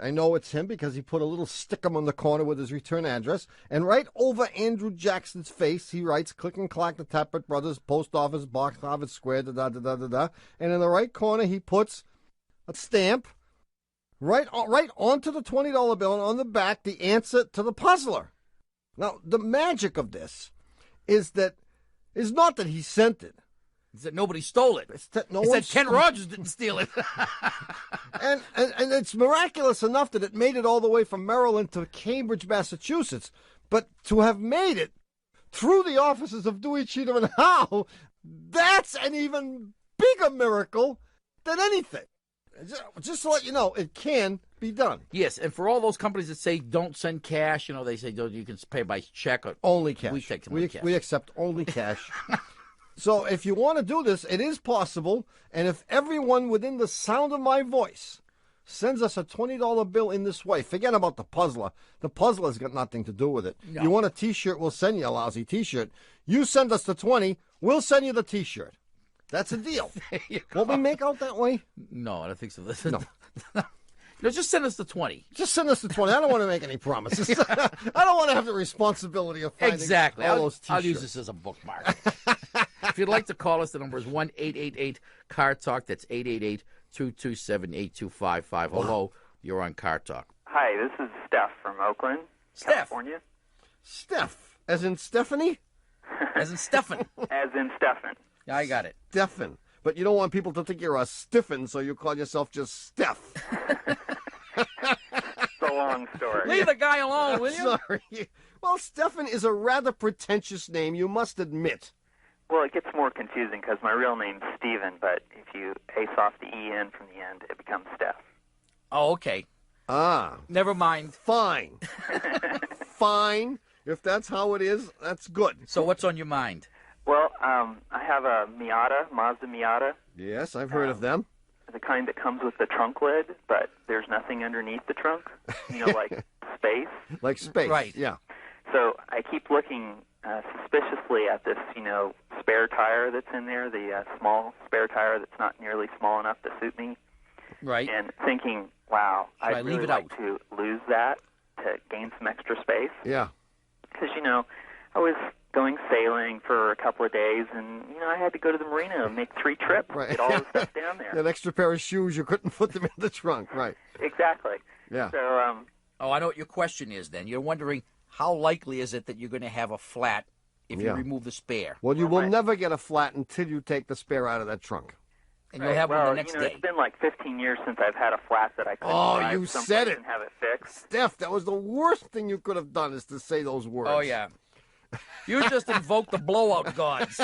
I know it's him because he put a little stickum on the corner with his return address. And right over Andrew Jackson's face, he writes, Click and Clack, the Tappet Brothers, Post Office Box, Harvard Square, da-da-da-da-da-da. And in the right corner, he puts a stamp right onto the $20 bill, and on the back, the answer to the puzzler. Now, the magic of this is not that he sent it. It's that nobody stole it. It's that Ken Rogers didn't steal it. and it's miraculous enough that it made it all the way from Maryland to Cambridge, Massachusetts. But to have made it through the offices of Dewey, Cheatham, and Howe, that's an even bigger miracle than anything. Just to let you know, it can be done. Yes, and for all those companies that say don't send cash, they say you can pay by check. Or only cash. We take cash. We accept only cash. So if you want to do this, it is possible. And if everyone within the sound of my voice sends us a $20 bill in this way, forget about the puzzler. The puzzler's got nothing to do with it. No. You want a T-shirt, we'll send you a lousy T-shirt. You send us the 20, we'll send you the T-shirt. That's a deal. Won't we make out that way? No, I don't think so. No. Just send us the 20. Just send us the 20. I don't want to make any promises. I don't want to have the responsibility of finding all those T-shirts. I'll use this as a bookmark. If you'd like to call us, the number is 1-888-CAR-TALK. That's 888-227-8255. Hello. You're on Car Talk. Hi, this is Steph from Oakland, Steph. California. Steph, as in Stephanie? As in Stefan. As in Stefan. Yeah, I got it. Stephan. But you don't want people to think you're a stiffin, so you call yourself just Steph. It's a long story. Leave the guy alone, will you? Sorry. Well, Stephan is a rather pretentious name, you must admit. Well, it gets more confusing because my real name's Steven, but if you ace off the E-N from the end, it becomes Steph. Oh, okay. Ah. Never mind. Fine. Fine. If that's how it is, that's good. So what's on your mind? Well, I have a Miata, Mazda Miata. Yes, I've heard of them. The kind that comes with the trunk lid, but there's nothing underneath the trunk. You know, like space. Like space, Right. Yeah. So I keep looking suspiciously at this, spare tire that's in there, the small spare tire that's not nearly small enough to suit me, Right. and thinking, wow, Should I I'd leave really it like out? to lose that to gain some extra space. Yeah. Because, I was going sailing for a couple of days, and, I had to go to the marina and make 3 trips, Right. get all the stuff down there. That extra pair of shoes, you couldn't put them in the trunk, right? Exactly. Yeah. So, Oh, I know what your question is then. You're wondering how likely is it that you're going to have a flat if you Yeah. remove the spare? Well, you will Right. never get a flat until you take the spare out of that trunk. And you'll have well, one the next day. It's been like 15 years since I've had a flat that I couldn't Oh, drive you someplace said it. and have it fixed. Steph, that was the worst thing you could have done is to say those words. Oh, yeah. You just invoked the Blowout Gods.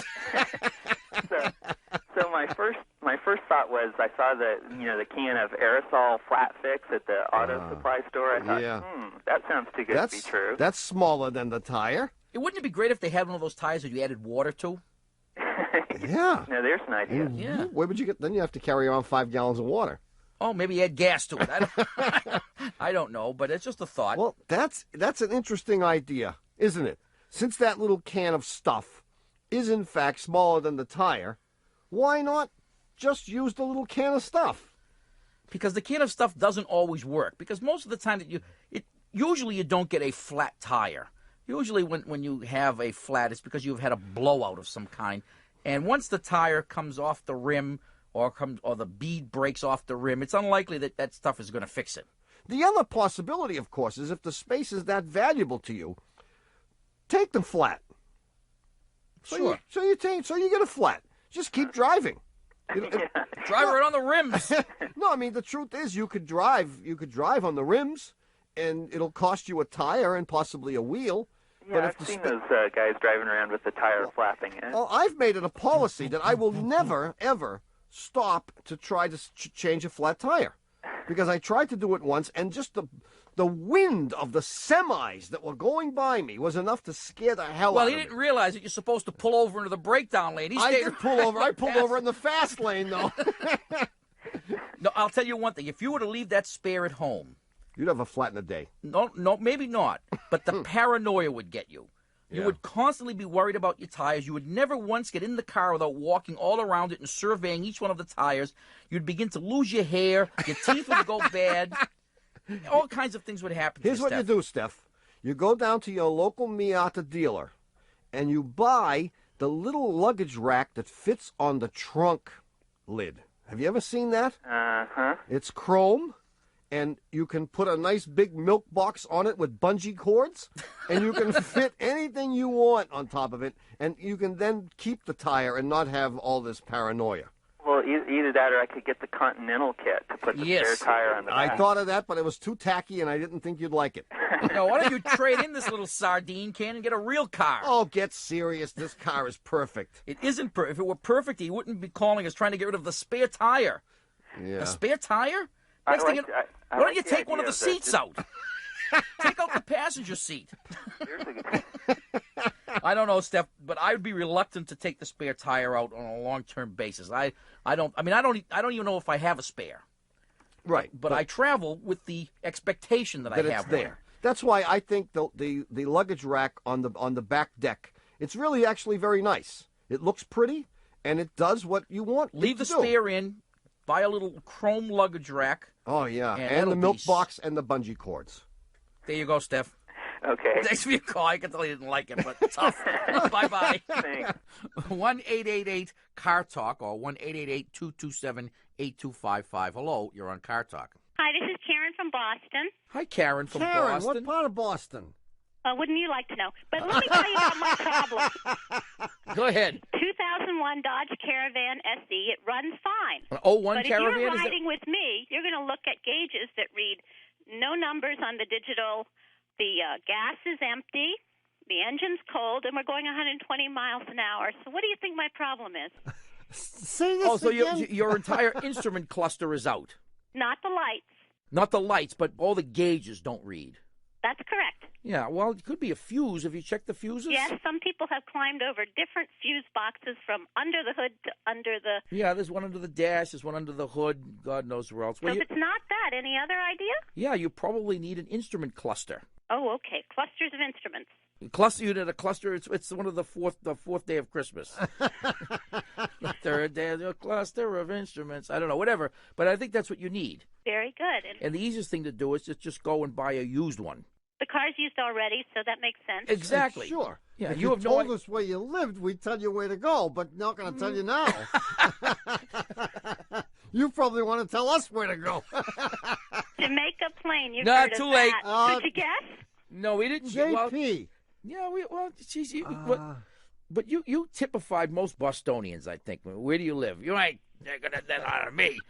So my first thought was I saw the can of aerosol flat fix at the auto supply store. I thought, yeah. That sounds too good to be true. That's smaller than the tire. Wouldn't it be great if they had one of those tires that you added water to? Yeah. No, there's an idea. Yeah. Where would you get? Then you have to carry around 5 gallons of water. Oh, maybe add gas to it. I don't know, but it's just a thought. Well, that's an interesting idea, isn't it? Since that little can of stuff is in fact smaller than the tire, why not just use the little can of stuff? Because the can of stuff doesn't always work. Because most of the time usually you don't get a flat tire. Usually when you have a flat, it's because you've had a blowout of some kind. And once the tire comes off the rim or the bead breaks off the rim, it's unlikely that stuff is going to fix it. The other possibility, of course, is if the space is that valuable to you, take them flat. Sure. So you get a flat. Just keep driving. Drive right on the rims. No, I mean the truth is you could drive on the rims, and it'll cost you a tire and possibly a wheel. Yeah, I've seen those guys driving around with the tire flapping. Oh, I've made it a policy that I will never ever stop to try to change a flat tire, because I tried to do it once, and just the wind of the semis that were going by me was enough to scare the hell out Well, of he me. didn't realize that you're supposed to pull over into the breakdown lane. I did pull over. I pulled over in the fast lane, though. No, I'll tell you one thing. If you were to leave that spare at home, you'd have a flat in a day. No, maybe not. But the paranoia would get you. You would constantly be worried about your tires. You would never once get in the car without walking all around it and surveying each one of the tires. You'd begin to lose your hair. Your teeth would go bad. All kinds of things would happen. Here's what you do, Steph. You go down to your local Miata dealer, and you buy the little luggage rack that fits on the trunk lid. Have you ever seen that? Uh-huh. It's chrome, and you can put a nice big milk box on it with bungee cords, and you can fit anything you want on top of it, and you can then keep the tire and not have all this paranoia. Well, either that or I could get the Continental kit to put the spare tire on the back. I thought of that, but it was too tacky, and I didn't think you'd like it. Now, why don't you trade in this little sardine can and get a real car? Oh, get serious. This car is perfect. It isn't perfect. If it were perfect, he wouldn't be calling us trying to get rid of the spare tire. Yeah. A spare tire? I Next thing like- you- I why like don't you the take one of idea the of seats out? Take out the passenger seat. I don't know, Steph, but I would be reluctant to take the spare tire out on a long-term basis. I don't even know if I have a spare. Right. But I travel with the expectation that I That have it's there. one. That's why I think the luggage rack on the back deck, it's really actually very nice. It looks pretty, and it does what you want. Leave the it to do. spare in, buy a little chrome luggage rack. Oh yeah, and and the it'll milk be- box and the bungee cords. There you go, Steph. Okay. Thanks for your call. I can tell you didn't like it, but tough. Bye-bye. Thanks. 1-888-CAR-TALK or 1-888-227-8255. Hello, you're on Car Talk. Hi, this is Karen from Boston. Hi, Karen from Karen, Boston. what part of Boston? Wouldn't you like to know? But let me tell you about my problem. Go ahead. 2001 Dodge Caravan SE. It runs fine. An 01 but Caravan? If you're riding with me, you're going to look at gauges that read no numbers on the digital. The gas is empty. The engine's cold, and we're going 120 miles an hour. So what do you think my problem is? Say this so again? your entire instrument cluster is out. Not the lights. Not the lights, but all the gauges don't read. That's correct. Yeah, well, it could be a fuse. Have you checked the fuses? Yes, some people have climbed over different fuse boxes from under the hood to under the... Yeah, there's one under the dash, there's one under the hood, God knows where else. So if it's not that, any other idea? Yeah, you probably need an instrument cluster. Oh, okay. Clusters of instruments. Cluster unit, a cluster, it's one of the fourth day of Christmas. The third day of the cluster of instruments. I don't know, whatever. But I think that's what you need. Very good. And the easiest thing to do is just go and buy a used one. The car's used already, so that makes sense. Exactly. Sure. Yeah, if you have told us where you lived, we'd tell you where to go, but not going to tell you now. You probably want to tell us where to go. Jamaica Plain. You've No, heard too of late. That. Did you guess? No, we didn't. JP. But you typified most Bostonians, I think. Where do you live? You ain't taking that out of me.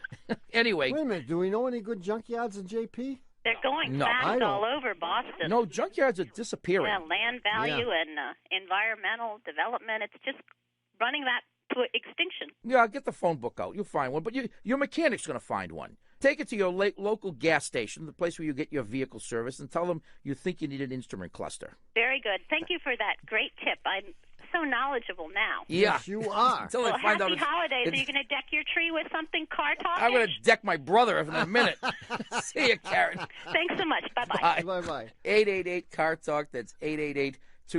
Anyway. Wait a minute. Do we know any good junkyards in JP? They're going fast all over Boston. No, junkyards are disappearing. Yeah, land value and environmental development. It's just running that to extinction. Yeah, get the phone book out. You'll find one. But your mechanic's going to find one. Take it to your local gas station, the place where you get your vehicle service, and tell them you think you need an instrument cluster. Very good. Thank you for that great tip. I'm so knowledgeable now. Yeah. Yes, you are. Until I find happy out holidays. Are you going to deck your tree with something car talk? I'm going to deck my brother in a minute. See you, Karen. Thanks so much. Bye-bye. Bye-bye. 888-CAR-TALK. That's 888-22...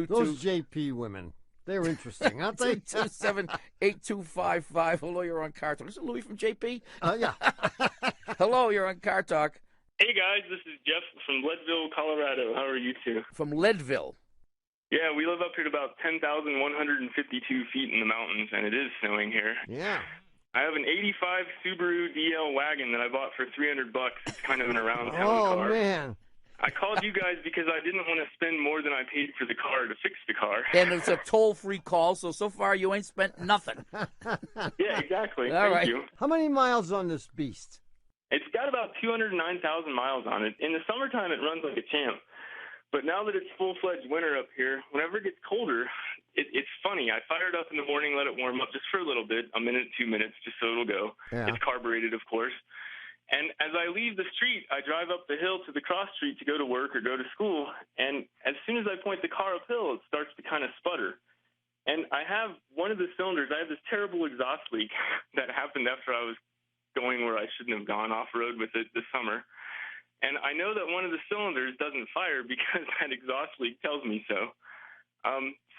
Those JP women. They're interesting, aren't they? 227-8255. Hello, you're on Car Talk. Is it Louis from JP? Yeah. Hello, you're on Car Talk. Hey, guys. This is Jeff from Leadville, Colorado. How are you two? From Leadville. Yeah, we live up here at about 10,152 feet in the mountains, and it is snowing here. Yeah. I have an 85 Subaru DL wagon that I bought for $300. It's kind of an around-town car. Oh, man. I called you guys because I didn't want to spend more than I paid for the car to fix the car. And it's a toll-free call, so far you ain't spent nothing. Yeah, exactly. All Thank right. you. How many miles on this beast? It's got about 209,000 miles on it. In the summertime, it runs like a champ. But now that it's full-fledged winter up here, whenever it gets colder, it's funny. I fire it up in the morning, let it warm up just for a little bit, a minute, 2 minutes, just so it'll go. Yeah. It's carbureted, of course. And as I leave the street, I drive up the hill to the cross street to go to work or go to school. And as soon as I point the car uphill, it starts to kind of sputter. And I have one of the cylinders. I have this terrible exhaust leak that happened after I was going where I shouldn't have gone off-road with it this summer. And I know that one of the cylinders doesn't fire because that exhaust leak tells me so.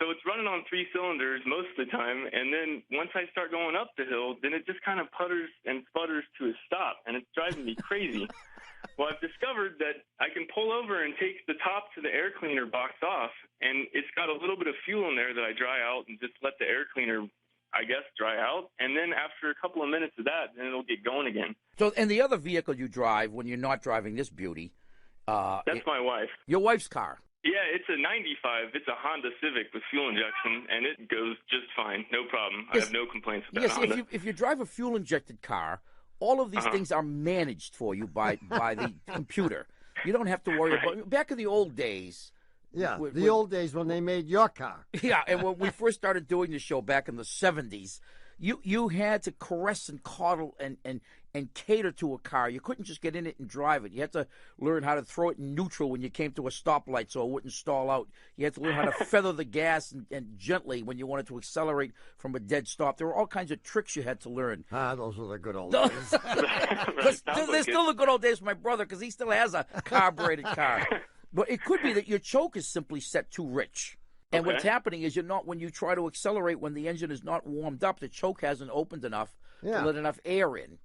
So it's running on 3 cylinders most of the time, and then once I start going up the hill, then it just kind of putters and sputters to a stop, and it's driving me crazy. Well, I've discovered that I can pull over and take the top to the air cleaner box off, and it's got a little bit of fuel in there that I dry out and just let the air cleaner, I guess, dry out. And then after a couple of minutes of that, then it'll get going again. So, and the other vehicle you drive when you're not driving this beauty... That's my wife. Your wife's car. Yeah, it's a 95. It's a Honda Civic with fuel injection, and it goes just fine. No problem. Yes. I have no complaints with that Yes, Honda. if you drive a fuel-injected car, all of these things are managed for you by the computer. You don't have to worry about... Back in the old days... Yeah, the old days when they made your car. Yeah, and when we first started doing the show back in the 70s, you had to caress and coddle and cater to a car. You couldn't just get in it and drive it. You had to learn how to throw it in neutral when you came to a stoplight so it wouldn't stall out. You had to learn how to feather the gas and gently when you wanted to accelerate from a dead stop. There were all kinds of tricks you had to learn. Those were the good old days. They're still the good old days for my brother because he still has a carbureted car. But it could be that your choke is simply set too rich. And what's happening is when you try to accelerate when the engine is not warmed up, the choke hasn't opened enough to let enough air in.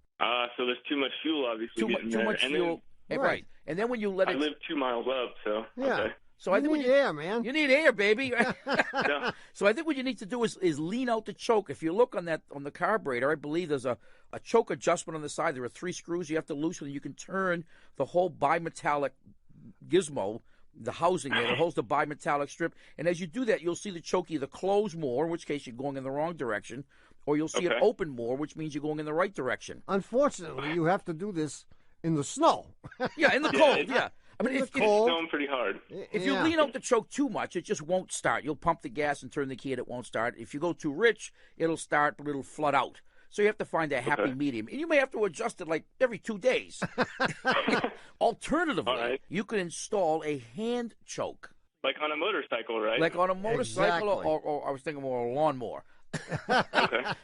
So there's too much fuel, obviously. Too much fuel. Then, right. And then when you let I live 2 miles up, so. Yeah. Okay. So I think need air, man. You need air, baby. Yeah. So I think what you need to do is lean out the choke. If you look on the carburetor, I believe there's a choke adjustment on the side. There are 3 screws you have to loosen, and you can turn the whole bimetallic gizmo, the housing there, that holds the bimetallic strip. And as you do that, you'll see the choke either close more, in which case you're going in the wrong direction, or you'll see it open more, which means you're going in the right direction. Unfortunately, you have to do this in the snow. Yeah, in the cold, yeah. I mean, it's snowing pretty hard. If you lean out the choke too much, it just won't start. You'll pump the gas and turn the key and it won't start. If you go too rich, it'll start, but it'll flood out. So you have to find a happy medium. And you may have to adjust it like every 2 days. Alternatively, you can install a hand choke. Like on a motorcycle, right? Like on a motorcycle, Exactly. or I was thinking more a lawnmower.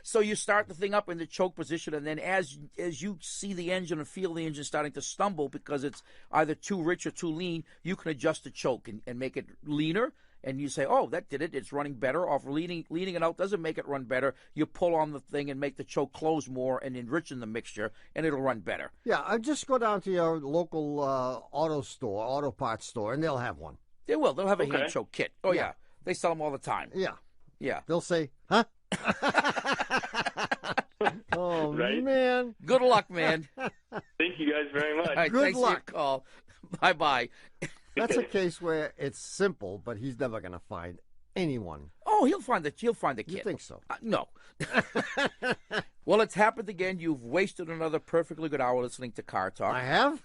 So you start the thing up in the choke position, and then as you see the engine and feel the engine starting to stumble because it's either too rich or too lean, you can adjust the choke and make it leaner. And you say, oh, that did it. It's running better. Or if leaning it out doesn't make it run better, you pull on the thing and make the choke close more and enrichen the mixture, and it'll run better. Yeah, I just go down to your local auto parts store, and they'll have one. They will. They'll have a hand choke kit. Oh, yeah. They sell them all the time. Yeah. Yeah. They'll say, huh? Oh, man. Good luck, man. Thank you guys very much. All right, Good thanks for your luck. call. Bye-bye. That's a case where it's simple, but he's never going to find anyone. Oh, he'll find the kid. You think so? No. Well, it's happened again. You've wasted another perfectly good hour listening to Car Talk. I have?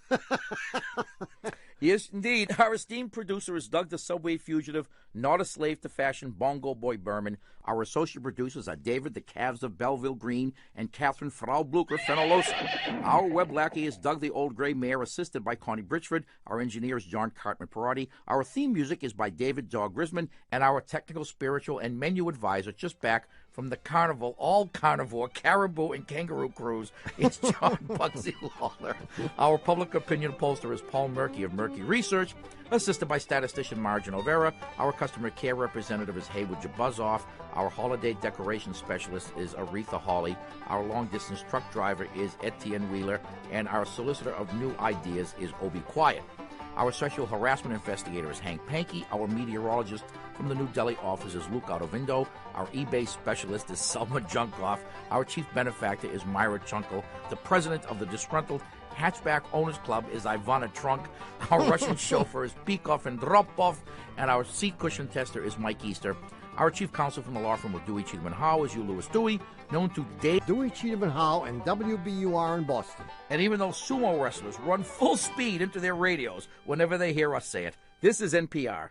Yes, indeed. Our esteemed producer is Doug the Subway Fugitive, not a slave to fashion, Bongo Boy Berman. Our associate producers are David the Calves of Belleville Green and Catherine Frau Blucher Fenolosa. Our web lackey is Doug the Old Gray Mare, assisted by Connie Britchford. Our engineer is John Cartman Perotti. Our theme music is by David Dog Grisman. And our technical, spiritual, and menu advisor, just back from the carnival, all carnivore, caribou, and kangaroo cruise, it's John Bugsy Lawler. Our public opinion pollster is Paul Murky of Murky Research, assisted by statistician Margin Overa. Our customer care representative is Haywood Jabuzzoff. Our holiday decoration specialist is Aretha Hawley. Our long-distance truck driver is Etienne Wheeler. And our solicitor of new ideas is Obi Quiet. Our sexual harassment investigator is Hank Pankey. Our meteorologist from the New Delhi office is Luke Autovindo. Our eBay specialist is Selma Junkoff. Our chief benefactor is Myra Chunkel. The president of the disgruntled Hatchback Owners Club is Ivana Trunk. Our Russian chauffeur is Pekoff and Dropov. And our seat cushion tester is Mike Easter. Our chief counsel from the law firm of Dewey, Cheatham & Howe is Hugh Lewis Dewey, known to Dave Dewey, Cheatham & Howe, and WBUR in Boston. And even though sumo wrestlers run full speed into their radios whenever they hear us say it, this is NPR.